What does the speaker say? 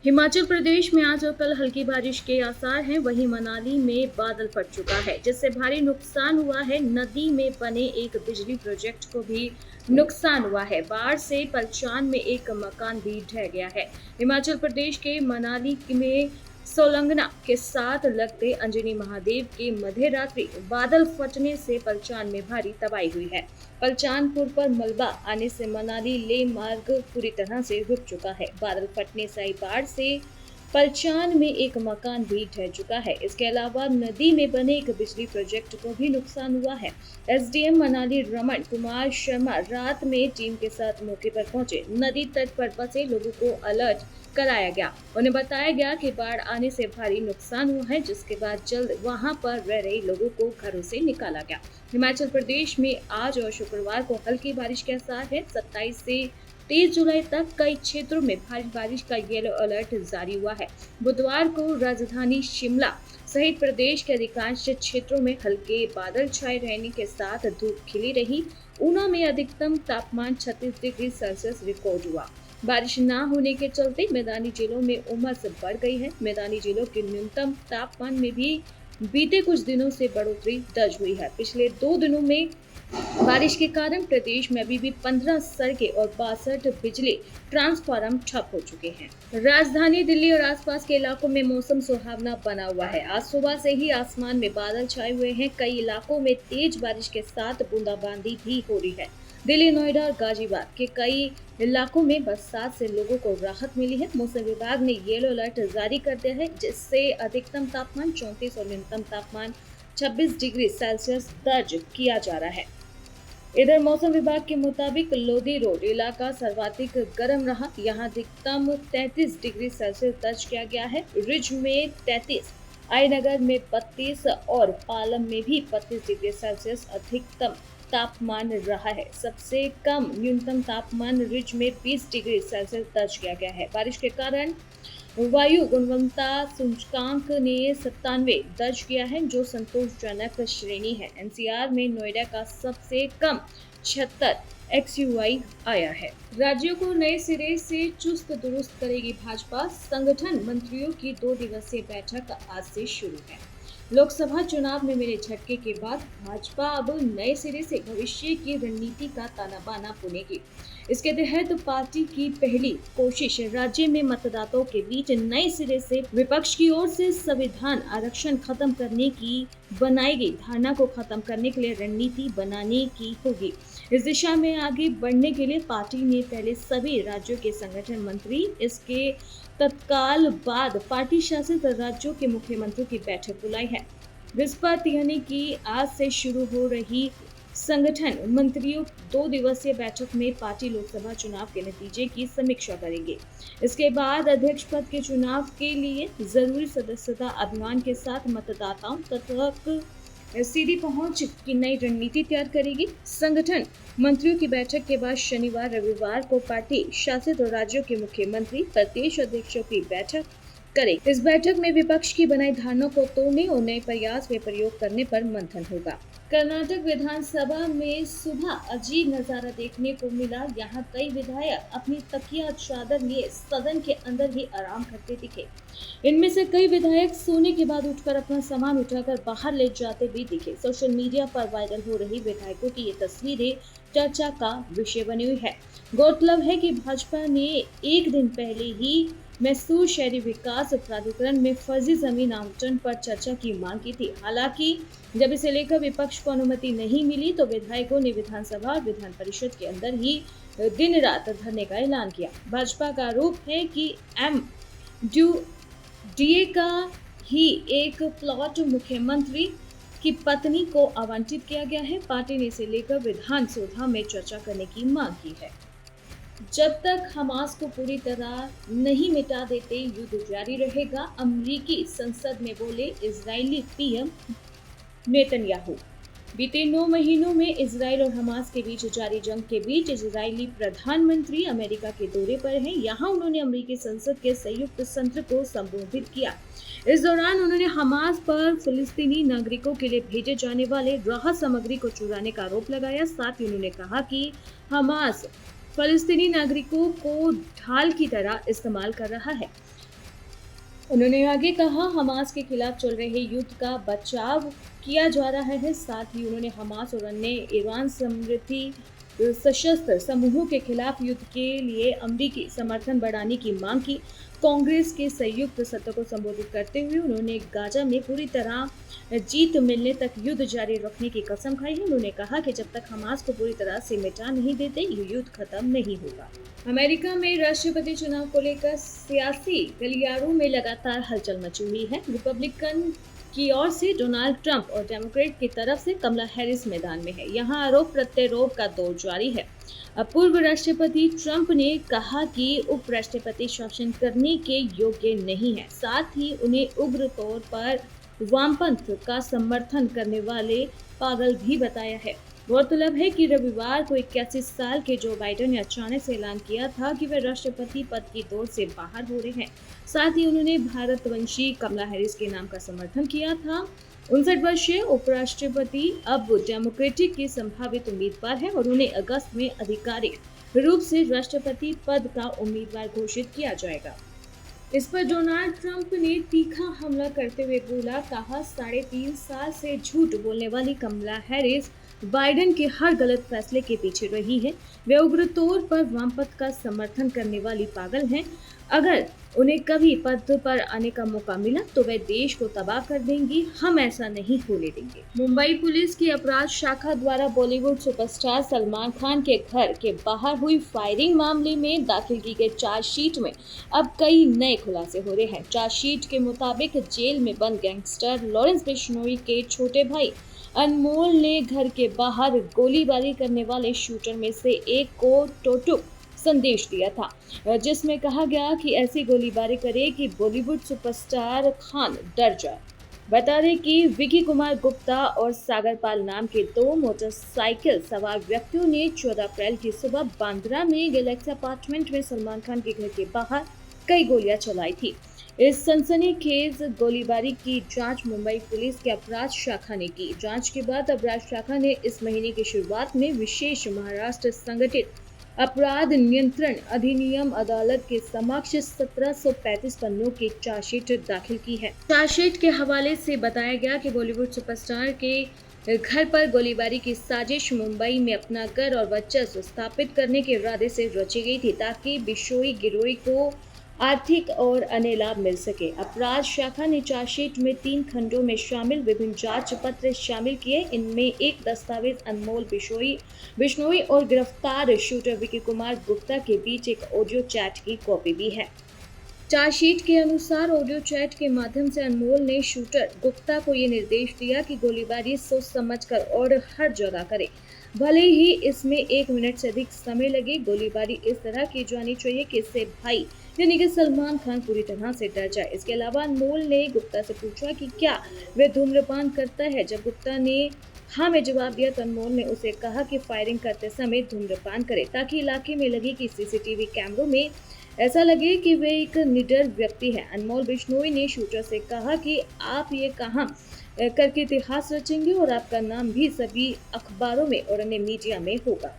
हिमाचल प्रदेश में आज और कल हल्की बारिश के आसार हैं। वहीं मनाली में बादल फट चुका है, जिससे भारी नुकसान हुआ है। नदी में बने एक बिजली प्रोजेक्ट को भी नुकसान हुआ है। बाढ़ से पलचान में एक मकान भी ढह गया है। हिमाचल प्रदेश के मनाली में सोलंगना के साथ लगते अंजनी महादेव के मध्य रात्रि बादल फटने से पलचान में भारी तबाही हुई है। पलचानपुर पर मलबा आने से मनाली ले मार्ग पूरी तरह से रुक चुका है। बादल फटने से आई बाढ़ से पलचान में एक मकान भी ढह चुका है। इसके अलावा नदी में बने एक बिजली प्रोजेक्ट को भी नुकसान हुआ है। एसडीएम मनाली रमन कुमार शर्मा रात में टीम के साथ मौके पर पहुंचे। नदी तट पर फंसे लोगों को अलर्ट कराया गया। उन्हें बताया गया कि बाढ़ आने से भारी नुकसान हुआ है, जिसके बाद जल्द वहां पर रह रहे लोगों को घरों से निकाला गया। हिमाचल प्रदेश में आज और शुक्रवार को हल्की बारिश के आसार है। 27 से 30 जुलाई तक कई क्षेत्रों में भारी बारिश का येलो अलर्ट जारी हुआ है। बुधवार को राजधानी शिमला सहित प्रदेश के अधिकांश क्षेत्रों में हल्के बादल छाए रहने के साथ धूप खिली रही। ऊना में अधिकतम तापमान 36 डिग्री सेल्सियस रिकॉर्ड हुआ। बारिश न होने के चलते मैदानी जिलों में उमस बढ़ गई है। मैदानी जिलों के न्यूनतम तापमान में भी बीते कुछ दिनों से बढ़ोतरी दर्ज हुई है। पिछले 2 दिनों में बारिश के कारण प्रदेश में अभी भी 15 सड़कें और 62 बिजली ट्रांसफार्मर ठप हो चुके हैं। राजधानी दिल्ली और आसपास के इलाकों में मौसम सुहावना बना हुआ है। आज सुबह से ही आसमान में बादल छाए हुए हैं। कई इलाकों में तेज बारिश के साथ बूंदाबांदी भी हो रही है। दिल्ली, नोएडा और गाजियाबाद के कई इलाकों में बरसात से लोगों को राहत मिली है। मौसम विभाग ने येलो अलर्ट जारी कर दिया है, जिससे अधिकतम तापमान 34 और न्यूनतम तापमान 26 डिग्री सेल्सियस दर्ज किया जा रहा है। इधर मौसम विभाग के मुताबिक लोधी रोड इलाका सर्वाधिक गर्म रहा। यहाँ अधिकतम 33 डिग्री सेल्सियस दर्ज किया गया है। रिज में 33, आईनगर में 32 और पालम में भी 32 डिग्री सेल्सियस अधिकतम तापमान रहा है। सबसे कम न्यूनतम तापमान रिज में 20 डिग्री सेल्सियस दर्ज किया गया है। बारिश के कारण वायु गुणवत्ता सूचकांक ने 97 दर्ज किया है, जो संतोषजनक श्रेणी है। एनसीआर में नोएडा का सबसे कम 76 XUI आया है। राज्यों को नए सिरे से चुस्त दुरुस्त करेगी भाजपा। संगठन मंत्रियों की 2 दिवसीय बैठक आज से शुरू है। लोकसभा चुनाव में मिले झटके के बाद भाजपा अब नए सिरे से भविष्य की रणनीति का ताना बाना बुनेगी। इसके तहत पार्टी की पहली कोशिश राज्य में मतदाताओं के बीच नए सिरे से विपक्ष की ओर से संविधान आरक्षण खत्म करने की बनाई गई धारणा को खत्म करने के लिए रणनीति बनाने की होगी। इस दिशा में आगे बढ़ने के लिए पार्टी ने पहले सभी राज्यों के संगठन मंत्री, इसके तत्काल बाद पार्टी शासित राज्यों के मुख्यमंत्रियों की बैठक बुलाई है। बृहस्पति यानी कि आज से शुरू हो रही संगठन मंत्रियों 2 दिवसीय बैठक में पार्टी लोकसभा चुनाव के नतीजे की समीक्षा करेंगे। इसके बाद अध्यक्ष पद के चुनाव के लिए जरूरी सदस्यता अभियान के साथ मतदाताओं तक सीधी पहुंच की नई रणनीति तैयार करेगी। संगठन मंत्रियों की बैठक के बाद शनिवार रविवार को पार्टी शासित राज्यों के मुख्यमंत्री, प्रदेश अध्यक्षों की बैठक करे। इस बैठक में विपक्ष की बनाई धारणाओं को तोड़ने और नए प्रयास में प्रयोग करने पर मंथन होगा। कर्नाटक विधानसभा में सुबह अजीब नजारा देखने को मिला। यहाँ कई विधायक अपनी तकिया चादर लिए सदन के अंदर ही आराम करते दिखे। इनमें से कई विधायक सोने के बाद उठकर अपना सामान उठाकर बाहर ले जाते भी दिखे। सोशल मीडिया पर वायरल हो रही विधायकों की ये तस्वीरें चर्चा का विषय बनी हुई है। गौरतलब है कि भाजपा ने एक दिन पहले ही मैसूर शहरी विकास प्राधिकरण में फर्जी जमीन आवंटन पर चर्चा की मांग की थी। हालांकि जब इसे लेकर विपक्ष को अनुमति नहीं मिली तो विधायकों ने विधानसभा और विधान परिषद के अंदर ही दिन रात धरने का ऐलान किया। भाजपा का आरोप है कि MDA का ही एक प्लॉट मुख्यमंत्री की पत्नी को आवंटित किया गया है। पार्टी ने इसे लेकर विधानसभा में चर्चा करने की मांग की है। जब तक हमास को पूरी तरह नहीं मिटा देते युद्ध जारी रहेगा, अमेरिकी संसद में बोले इजरायली पीएम नेतन्याहू। बीते 9 महीनों में इजरायल और हमास के बीच जारी जंग के बीच इजरायली प्रधानमंत्री अमेरिका के दौरे पर हैं। यहां उन्होंने अमेरिकी संसद के संयुक्त सत्र को संबोधित किया। इस दौरान उन्होंने हमास पर फिलिस्तीनी नागरिकों के लिए भेजे जाने वाले राहत सामग्री को चुराने का आरोप लगाया। साथ ही उन्होंने कहा कि हमास फिलिस्तीनी नागरिकों को ढाल की तरह इस्तेमाल कर रहा है। उन्होंने आगे कहा, हमास के खिलाफ चल रहे युद्ध का बचाव किया जा रहा है। साथ ही उन्होंने हमास और अन्य ईरान समर्थी सशस्त्र समूहों के खिलाफ युद्ध के लिए अमेरिकी समर्थन बढ़ाने की मांग की। कांग्रेस के संयुक्त सत्र को संबोधित करते हुए उन्होंने गाजा में पूरी तरह जीत मिलने तक युद्ध जारी रखने की कसम खाई है। उन्होंने कहा कि जब तक हमास को पूरी तरह से मिटा नहीं देते, ये युद्ध खत्म नहीं होगा। अमेरिका में राष्ट्रपति चुनाव को लेकर सियासी गलियारों में लगातार हलचल मची हुई है। रिपब्लिकन की ओर से डोनाल्ड ट्रंप और डेमोक्रेट की तरफ से कमला हैरिस मैदान में है। यहाँ आरोप प्रत्यारोप का दौर जारी है। अब पूर्व राष्ट्रपति ट्रंप ने कहा कि उपराष्ट्रपति शासन करने के योग्य नहीं है। साथ ही उन्हें उग्र तौर पर वामपंथ का समर्थन करने वाले पागल भी बताया है। गौरतलब है कि रविवार को 81 साल के जो बाइडेन ने अचानक से ऐलान किया था कि वे राष्ट्रपति पद की दौड़ से बाहर हो रहे हैं। साथ ही उन्होंने भारतवंशी कमला हैरिस के नाम का समर्थन किया था। 59 वर्षीय उपराष्ट्रपति अब डेमोक्रेटिक की संभावित उम्मीदवार है और उन्हें अगस्त में आधिकारिक रूप से राष्ट्रपति पद का उम्मीदवार घोषित किया जाएगा। इस पर डोनाल्ड ट्रंप ने तीखा हमला करते हुए बोला, कहा 3.5 साल से झूठ बोलने वाली कमला हैरिस बाइडेन के हर गलत फैसले के पीछे रही है। वे उग्र तौर पर वामपंथ का समर्थन करने वाली पागल हैं। अगर उन्हें कभी पद पर आने का मौका मिला तो वे देश को तबाह कर देंगी। हम ऐसा नहीं होने देंगे। मुंबई पुलिस की अपराध शाखा द्वारा बॉलीवुड सुपरस्टार सलमान खान के घर के बाहर हुई फायरिंग मामले में दाखिल की गई चार्जशीट में अब कई नए खुलासे हो रहे हैं। चार्जशीट के मुताबिक जेल में बंद गैंगस्टर लॉरेंस बिश्नोई के छोटे भाई अनमोल ने घर के बाहर गोलीबारी करने वाले शूटर में से एक को टोटुक संदेश दिया था, जिसमें कहा गया कि ऐसी गोलीबारी करे कि बॉलीवुड सुपरस्टार खान डर जाए। बता दें कि विकी कुमार गुप्ता और सागर पाल नाम के 2 मोटरसाइकिल सवार व्यक्तियों ने 14 अप्रैल की सुबह बांद्रा में गैलेक्सी अपार्टमेंट में सलमान खान के घर के बाहर कई गोलियां चलाई थी। इस सनसनीखेज गोलीबारी की जांच मुंबई पुलिस की अपराध शाखा ने की। जांच के बाद अपराध शाखा ने इस महीने की शुरुआत में विशेष महाराष्ट्र संगठित अपराध नियंत्रण अधिनियम अदालत के समक्ष 1735 पन्नों की चार्जशीट दाखिल की है। चार्जशीट के हवाले से बताया गया कि बॉलीवुड सुपरस्टार के घर पर गोलीबारी की साजिश मुंबई में अपना घर और वर्चस्व स्थापित करने के इरादे से रची गई थी, ताकि बिश्नोई गिरोह को आर्थिक और अन्य लाभ मिल सके। अपराध शाखा ने चार्जशीट में 3 खंडों में शामिल विभिन्न जांच पत्र शामिल किए। इनमें एक दस्तावेज अनमोल बिश्नोई और गिरफ्तार शूटर विकी कुमार गुप्ता के बीच एक ऑडियो चैट की कॉपी भी है। चार्जशीट के अनुसार ऑडियो चैट के माध्यम से अनमोल ने शूटर गुप्ता को ये निर्देश दिया कि गोलीबारी सोच समझकर और हर जगह करे, भले ही इसमें 1 मिनट से अधिक समय लगे। गोलीबारी इस तरह की जानी चाहिए कि इससे भाई यानी कि सलमान खान पूरी तरह से डर जाए। इसके अलावा अनमोल ने गुप्ता से पूछा कि क्या वह धूम्रपान करता है। जब गुप्ता ने हाँ में जवाब दिया तो अनमोल ने उसे कहा कि फायरिंग करते समय धूम्रपान करे, ताकि इलाके में लगे कि सीसीटीवी कैमरों में ऐसा लगे कि वे एक निडर व्यक्ति है। अनमोल बिश्नोई ने शूटर से कहा कि आप ये काम करके इतिहास रचेंगे और आपका नाम भी सभी अखबारों में और अन्य मीडिया में होगा।